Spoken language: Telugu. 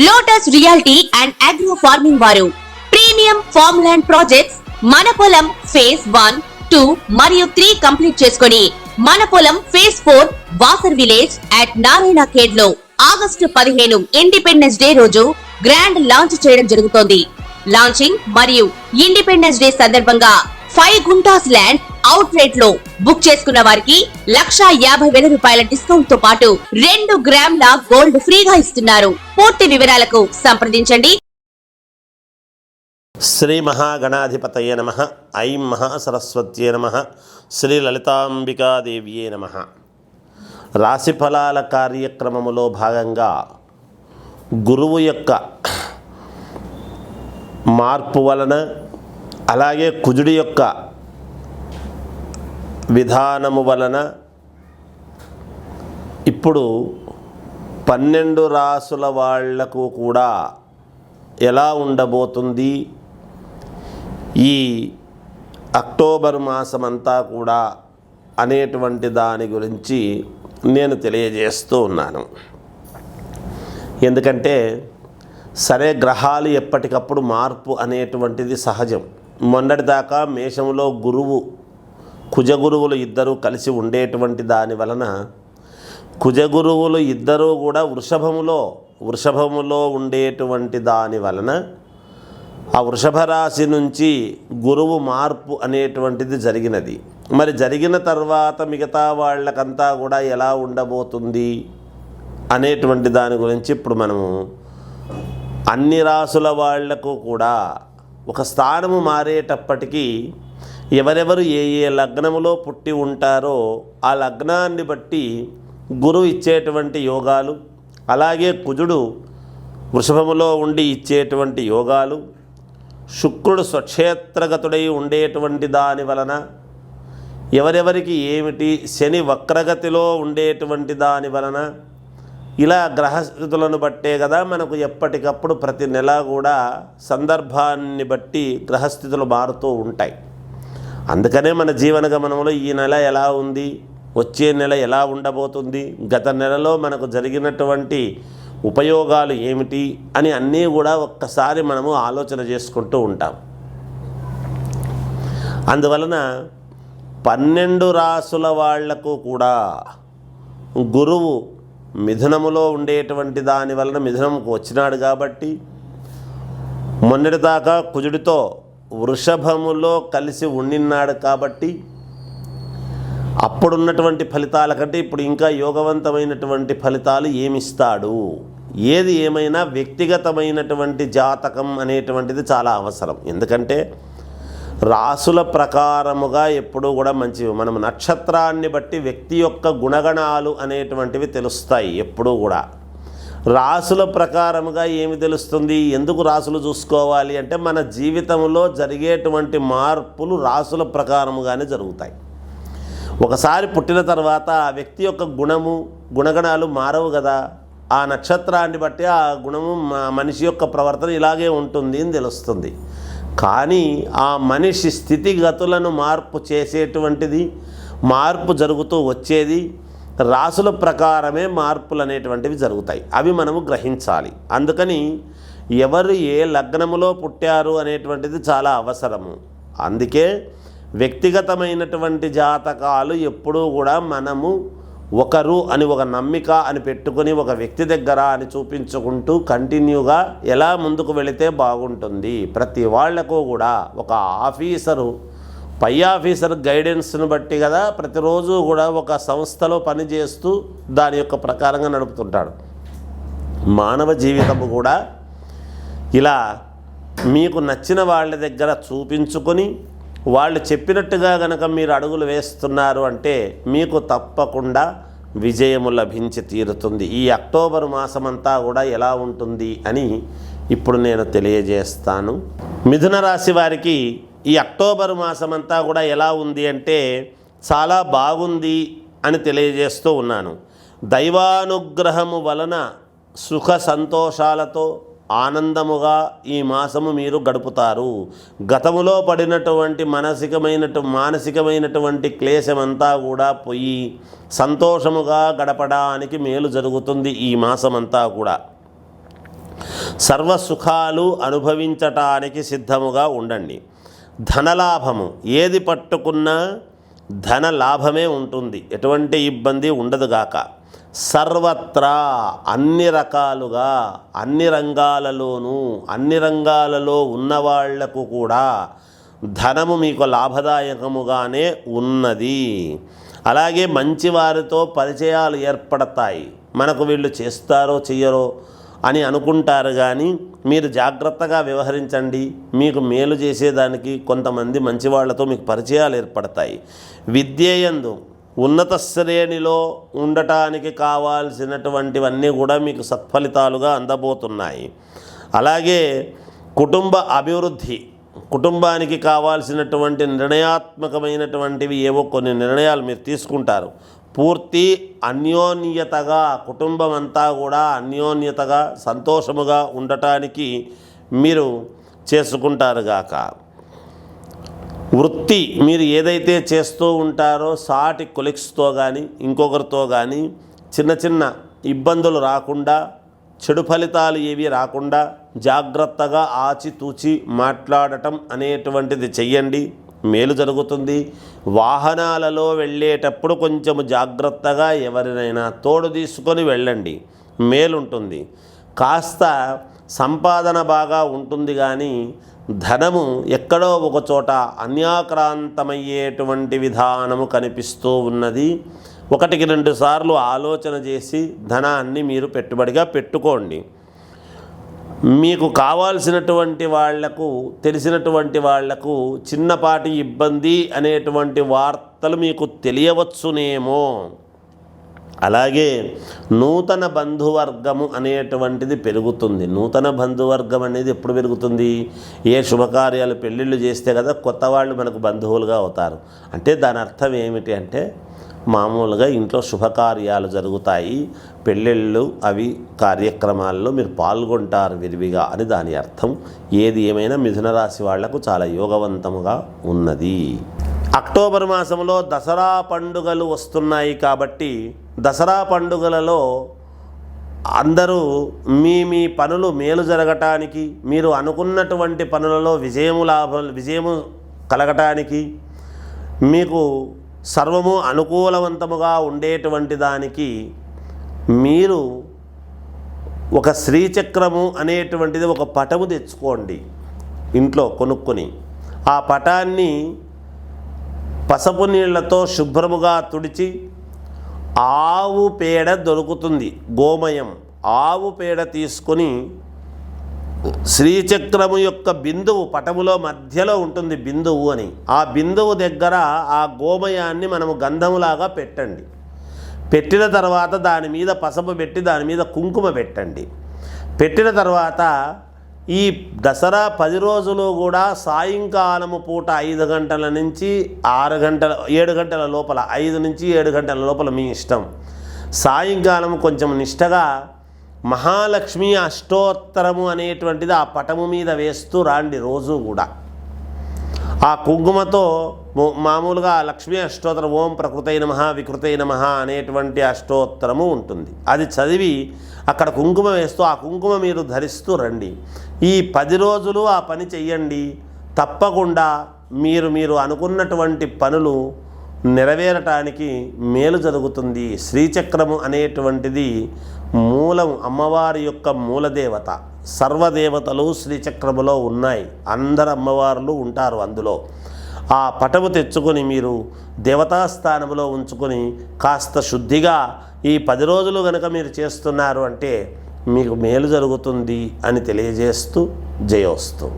Lotus reality and agro farming వారు ప్రీమియం ఫార్మ్ ల్యాండ్ ప్రాజెక్ట్స్ మన పొలం ఫేజ్ 1, 2 మరియు 3 కంప్లీట్ చేసుకొని మన పొలం phase 4 Wasar village at Narayana Khed లో ఆగస్టు 15 ఇండిపెండెన్స్ డే రోజు గ్రాండ్ లాంచ్ చేయడం జరుగుతోంది. లాంచింగ్ మరియు ఇండిపెండెన్స్ డే సందర్భంగా 5 గుంటాస్ ల్యాండ్ అవుట్ రేట్ లో బుక్ చేసుకున్న వారికి 1,50,000 రూపాయల డిస్కౌంట్ తో పాటు 2 గ్రాముల గోల్డ్ ఫ్రీగా ఇస్తున్నారు. పూర్తి వివరాలకు సంప్రదించండి. శ్రీ మహాగణాధిపతయే నమః. ఐం మహాసరస్వత్యే నమః. శ్రీ లలితాంబికాదేవ్యే నమః. రాశి ఫలాల కార్యక్రమములో భాగంగా గురువు యొక్క మార్పు వలన, అలాగే కుజుడి యొక్క విధానము వలన ఇప్పుడు 12 రాసుల వాళ్లకు కూడా ఎలా ఉండబోతుంది, ఈ అక్టోబర్ మాసమంతా కూడా అనేటువంటి దాని గురించి నేను తెలియజేస్తూ ఉన్నాను. ఎందుకంటే సరే, గ్రహాలు ఎప్పటికప్పుడు మార్పు అనేటువంటిది సహజం. మొన్నటిదాకా మేషంలో గురువు కుజగురువులు ఇద్దరూ కలిసి ఉండేటువంటి దాని వలన కుజగురువులు ఇద్దరూ కూడా వృషభములో ఉండేటువంటి దాని వలన ఆ వృషభ రాశి నుంచి గురువు మార్పు అనేటువంటిది జరిగినది. మరి జరిగిన తర్వాత మిగతా వాళ్ళకంతా కూడా ఎలా ఉండబోతుంది అనేటువంటి దాని గురించి ఇప్పుడు మనము అన్ని రాసుల వాళ్లకు కూడా ఒక స్థానము మారేటప్పటికీ ఎవరెవరు ఏ ఏ లగ్నములో పుట్టి ఉంటారో ఆ లగ్నాన్ని బట్టి గురువు ఇచ్చేటువంటి యోగాలు, అలాగే కుజుడు వృషభములో ఉండి ఇచ్చేటువంటి యోగాలు, శుక్రుడు స్వక్షేత్రగతుడై ఉండేటువంటి దాని వలన ఎవరెవరికి ఏమిటి, శని వక్రగతిలో ఉండేటువంటి దాని వలన, ఇలా గ్రహస్థితులను బట్టే కదా మనకు ఎప్పటికప్పుడు ప్రతి నెల కూడా సందర్భాన్ని బట్టి గ్రహస్థితులు మారుతూ ఉంటాయి. అందుకనే మన జీవన గమనంలో ఈ నెల ఎలా ఉంది, వచ్చే నెల ఎలా ఉండబోతుంది, గత నెలలో మనకు జరిగినటువంటి ఉపయోగాలు ఏమిటి అని అన్నీ కూడా ఒక్కసారి మనము ఆలోచన చేసుకుంటూ ఉంటాం. అందువలన 12 రాసుల వాళ్లకు కూడా గురువు మిథునములో ఉండేటువంటి దాని వలన మిథునముకు వచ్చినాడు కాబట్టి మొన్నటిదాకా కుజుడితో వృషభములో కలిసి ఉండినాడు కాబట్టి అప్పుడున్నటువంటి ఫలితాల కంటే ఇప్పుడు ఇంకా యోగవంతమైనటువంటి ఫలితాలు ఏమిస్తాడు. ఏది ఏమైనా వ్యక్తిగతమైనటువంటి జాతకం అనేటువంటిది చాలా అవసరం. ఎందుకంటే రాసుల ప్రకారముగా ఎప్పుడూ కూడా మంచివి. మనం నక్షత్రాన్ని బట్టి వ్యక్తి యొక్క గుణగణాలు అనేటువంటివి తెలుస్తాయి. ఎప్పుడూ కూడా రాసుల ప్రకారముగా ఏమి తెలుస్తుంది, ఎందుకు రాసులు చూసుకోవాలి అంటే మన జీవితంలో జరిగేటువంటి మార్పులు రాసుల ప్రకారముగానే జరుగుతాయి. ఒకసారి పుట్టిన తర్వాత ఆ వ్యక్తి యొక్క గుణగణాలు మారవు కదా. ఆ నక్షత్రాన్ని బట్టి ఆ గుణము మనిషి యొక్క ప్రవర్తన ఇలాగే ఉంటుంది అని తెలుస్తుంది. కానీ ఆ మనిషి స్థితిగతులను మార్పు చేసేటువంటిది, మార్పు జరుగుతూ వచ్చేది రాసుల ప్రకారమే మార్పులు అనేటువంటివి జరుగుతాయి. అవి మనము గ్రహించాలి. అందుకని ఎవరు ఏ లగ్నములో పుట్టారు అనేటువంటిది చాలా అవసరము. అందుకే వ్యక్తిగతమైనటువంటి జాతకాలు ఎప్పుడూ కూడా మనము ఒకరు అని ఒక నమ్మిక అని పెట్టుకొని ఒక వ్యక్తి దగ్గర అని చూపించుకుంటూ కంటిన్యూగా ఎలా ముందుకు వెళితే బాగుంటుంది. ప్రతి వాళ్లకు కూడా ఒక ఆఫీసరు, పై ఆఫీసర్ గైడెన్స్ను బట్టి కదా ప్రతిరోజు కూడా ఒక సంస్థలో పనిచేస్తూ దాని యొక్క ప్రకారంగా నడుపుతుంటాడు. మానవ జీవితము కూడా ఇలా మీకు నచ్చిన వాళ్ళ దగ్గర చూపించుకొని వాళ్ళు చెప్పినట్టుగా గనక మీరు అడుగులు వేస్తున్నారు అంటే మీకు తప్పకుండా విజయము లభించి తీరుతుంది. ఈ అక్టోబర్ మాసమంతా కూడా ఎలా ఉంటుంది అని ఇప్పుడు నేను తెలియజేస్తాను. మిథున రాశి వారికి ఈ అక్టోబర్ మాసమంతా కూడా ఎలా ఉంది అంటే చాలా బాగుంది అని తెలియజేస్తూ ఉన్నాను. దైవానుగ్రహము వలన సుఖ సంతోషాలతో ఆనందముగా ఈ మాసము మీరు గడుపుతారు. గతములో పడినటువంటి మానసికమైనటువంటి క్లేశమంతా కూడా పోయి సంతోషముగా గడపడానికి మేలు జరుగుతుంది ఈ మాసమంతా కూడా. సర్వసుఖాలు అనుభవించటానికి సిద్ధముగా ఉండండి. ధనలాభము, ఏది పట్టుకున్నా ధన లాభమే ఉంటుంది, ఎటువంటి ఇబ్బంది ఉండదుగాక. సర్వత్రా, అన్ని రకాలుగా, అన్ని రంగాలలోనూ, అన్ని రంగాలలో ఉన్నవాళ్లకు కూడా ధనము మీకు లాభదాయకముగానే ఉన్నది. అలాగే మంచివారితో పరిచయాలు ఏర్పడతాయి. మనకు వీళ్ళు చేస్తారో చెయ్యరో అని అనుకుంటారు, కానీ మీరు జాగ్రత్తగా వ్యవహరించండి. మీకు మేలు చేసేదానికి కొంతమంది మంచివాళ్లతో మీకు పరిచయాలు ఏర్పడతాయి. విద్యయందు ఉన్నత శ్రేణిలో ఉండటానికి కావాల్సినటువంటివన్నీ కూడా మీకు సత్ఫలితాలుగా అందబోతున్నాయి. అలాగే కుటుంబ అభివృద్ధి, కుటుంబానికి కావాల్సినటువంటి నిర్ణయాత్మకమైనటువంటివి ఏవో కొన్ని నిర్ణయాలు మీరు తీసుకుంటారు. పూర్తి అన్యోన్యతగా, కుటుంబం అంతా కూడా అన్యోన్యతగా సంతోషముగా ఉండటానికి మీరు చేసుకుంటారుగాక. వృత్తి, మీరు ఏదైతే చేస్తూ ఉంటారో సాటి కొలీగ్స్తో కానీ ఇంకొకరితో కానీ చిన్న చిన్న ఇబ్బందులు రాకుండా, చెడు ఫలితాలు ఏవి రాకుండా జాగ్రత్తగా ఆచితూచి మాట్లాడటం అనేటువంటిది చెయ్యండి, మేలు జరుగుతుంది. వాహనాలలో వెళ్ళేటప్పుడు కొంచెం జాగ్రత్తగా ఎవరినైనా తోడు తీసుకొని వెళ్ళండి, మేలుంటుంది. కాస్త సంపాదన బాగా ఉంటుంది, కానీ ధనము ఎక్కడో ఒక చోట అన్యాక్రాంతమయ్యేటువంటి విధానము కనిపిస్తూ ఉన్నది. 1-2 సార్లు ఆలోచన చేసి ధనాన్ని మీరు పెట్టుబడిగా పెట్టుకోండి. మీకు కావాల్సినటువంటి వాళ్లకు, తెలిసినటువంటి వాళ్లకు చిన్నపాటి ఇబ్బంది అనేటువంటి వార్తలు మీకు తెలియవచ్చునేమో. అలాగే నూతన బంధువర్గము అనేటువంటిది పెరుగుతుంది. నూతన బంధువర్గం అనేది ఎప్పుడు పెరుగుతుంది? ఏ శుభకార్యాలు, పెళ్ళిళ్ళు చేస్తే కదా కొత్త వాళ్ళు మనకు బంధువులుగా అవుతారు. అంటే దాని అర్థం ఏమిటి అంటే, మామూలుగా ఇంట్లో శుభకార్యాలు జరుగుతాయి, పెళ్ళిళ్ళు అవి కార్యక్రమాల్లో మీరు పాల్గొంటారు విరివిగా అని దాని అర్థం. ఏది ఏమైనా మిథున రాశి వాళ్లకు చాలా యోగవంతముగా ఉన్నది. అక్టోబర్ మాసంలో దసరా పండుగలు వస్తున్నాయి కాబట్టి దసరా పండుగలలో అందరూ మీ పనులు మేలు జరగటానికి, మీరు అనుకున్నటువంటి పనులలో విజయము కలగటానికి, మీకు సర్వము అనుకూలవంతముగా ఉండేటువంటి దానికి మీరు ఒక శ్రీచక్రము అనేటువంటిది ఒక పటము తెచ్చుకోండి ఇంట్లో కొనుక్కొని. ఆ పటాన్ని పసుపు నీళ్లతో శుభ్రముగా తుడిచి, ఆవు పేడ దొరుకుతుంది, గోమయం, ఆవు పేడ తీసుకొని శ్రీచక్రము యొక్క బిందువు, పటములో మధ్యలో ఉంటుంది బిందువు అని, ఆ బిందువు దగ్గర ఆ గోమయాన్ని మనము గంధములాగా పెట్టండి. పెట్టిన తర్వాత దాని మీద పసుపు పెట్టి దాని మీద కుంకుమ పెట్టండి. పెట్టిన తర్వాత ఈ దసరా 10 రోజులు కూడా సాయంకాలము పూట 5 గంటల నుంచి 7 గంటల లోపల, 5 నుంచి 7 గంటల లోపల మీ ఇష్టం, సాయంకాలం కొంచెం నిష్టగా మహాలక్ష్మి అష్టోత్తరము అనేటువంటిది ఆ పటము మీద వేస్తూ రాండి రోజు కూడా. ఆ కుంకుమతో మామూలుగా లక్ష్మీ అష్టోత్తరం, ఓం ప్రకృతై నమః వికృతై నమః అనేటువంటి అష్టోత్తరము ఉంటుంది. అది చదివి అక్కడ కుంకుమ వేస్తూ ఆ కుంకుమ మీరు ధరిస్తూ రండి. ఈ 10 రోజులు ఆ పని చెయ్యండి. తప్పకుండా మీరు అనుకున్నటువంటి పనులు నెరవేరటానికి మేలు జరుగుతుంది. శ్రీచక్రము అనేటువంటిది మూలం, అమ్మవారి యొక్క మూలదేవత. సర్వదేవతలు శ్రీచక్రములో ఉన్నాయి, అందరు అమ్మవార్లు ఉంటారు అందులో. ఆ పటము తెచ్చుకొని మీరు దేవతాస్థానంలో ఉంచుకొని కాస్త శుద్ధిగా ఈ 10 రోజులు కనుక మీరు చేస్తున్నారు అంటే మీకు మేలు జరుగుతుంది అని తెలియజేస్తూ జయోస్తు.